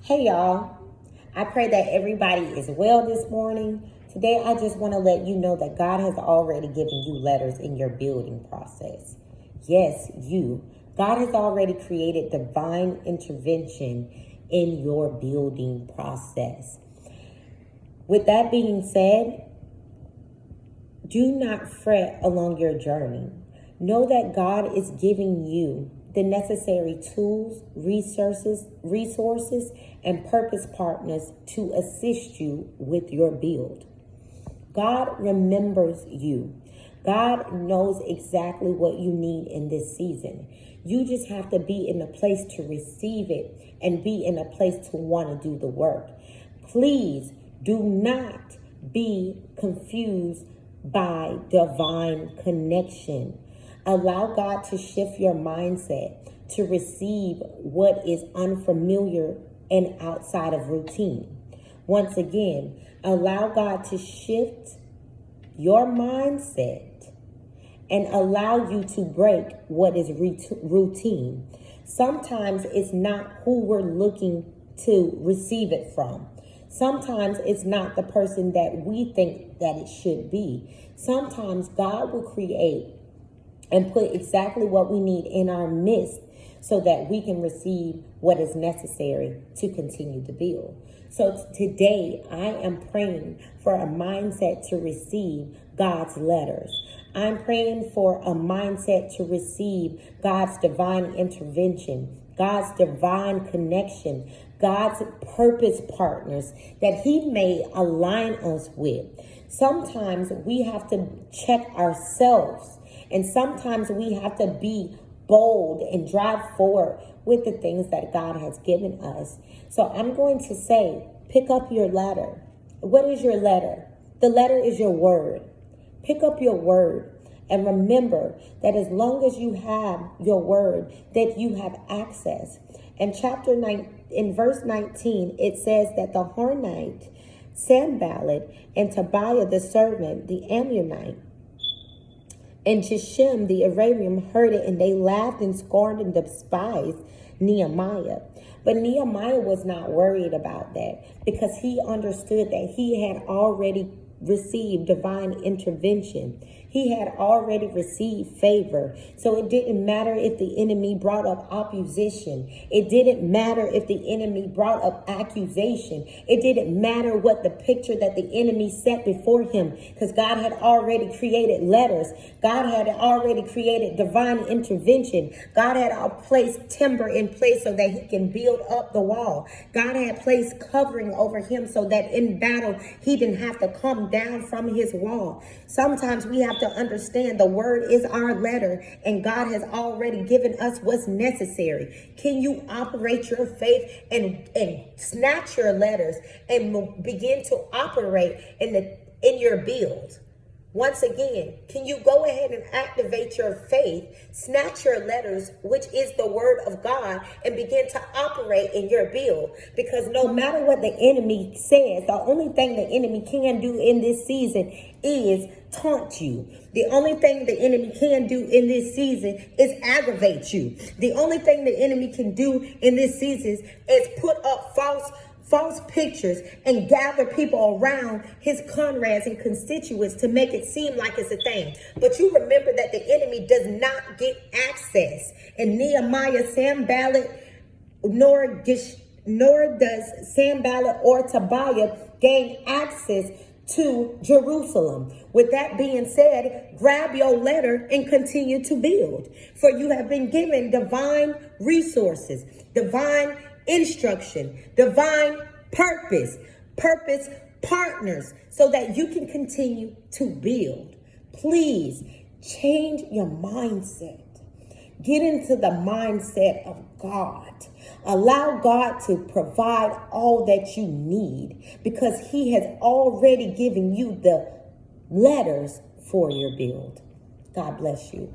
Hey y'all, I pray that everybody is well this morning. Today I just want to let you know that God has already given you letters in your building process. Yes, you. God has already created divine intervention in your building process. With that being said, do not fret along your journey. Know that God is giving you the necessary tools, resources, and purpose partners to assist you with your build. God remembers you. God knows exactly what you need in this season. You just have to be in a place to receive it and be in a place to want to do the work. Please do not be confused by divine connection. Allow God to shift your mindset to receive what is unfamiliar and outside of routine. Once again, allow God to shift your mindset and allow you to break what is routine. Sometimes it's not who we're looking to receive it from. Sometimes it's not the person that we think that it should be. Sometimes God will create and put exactly what we need in our midst so that we can receive what is necessary to continue to build. So today I am praying for a mindset to receive God's letters. I'm praying for a mindset to receive God's divine intervention, God's divine connection, God's purpose partners that He may align us with. Sometimes we have to check ourselves, and sometimes we have to be bold and drive forward with the things that God has given us. So I'm going to say, pick up your letter. What is your letter? The letter is your word. Pick up your word and remember that as long as you have your word, that you have access. In chapter 9, in verse 19, it says that the Hornite, Sanballat, and Tobiah the servant, the Ammonite, and Geshem the Arabian heard it, and they laughed and scorned and despised Nehemiah. But Nehemiah was not worried about that because he understood that he had already received divine intervention. He had already received favor. So it didn't matter if the enemy brought up opposition. It didn't matter if the enemy brought up accusation. It didn't matter what the picture that the enemy set before him, because God had already created letters. God had already created divine intervention. God had placed timber in place so that he can build up the wall. God had placed covering over him so that in battle he didn't have to come down from his wall. Sometimes we have to understand the word is our letter, and God has already given us what's necessary. Can you operate your faith and snatch your letters and begin to operate in your build? Once again, can you go ahead and activate your faith, snatch your letters, which is the word of God, and begin to operate in your build? Because no matter what the enemy says, the only thing the enemy can do in this season is taunt you. The only thing the enemy can do in this season is aggravate you. The only thing the enemy can do in this season is put up false pictures and gather people around his comrades and constituents to make it seem like it's a thing. But you remember that the enemy does not get access. And Nehemiah, Sanballat, nor does Sanballat or Tobiah gain access to Jerusalem. With that being said, grab your letter and continue to build. For you have been given divine resources, divine instruction, divine purpose partners, so that you can continue to build. Please change your mindset. Get into the mindset of God. Allow God to provide all that you need, because he has already given you the letters for your build. God bless you.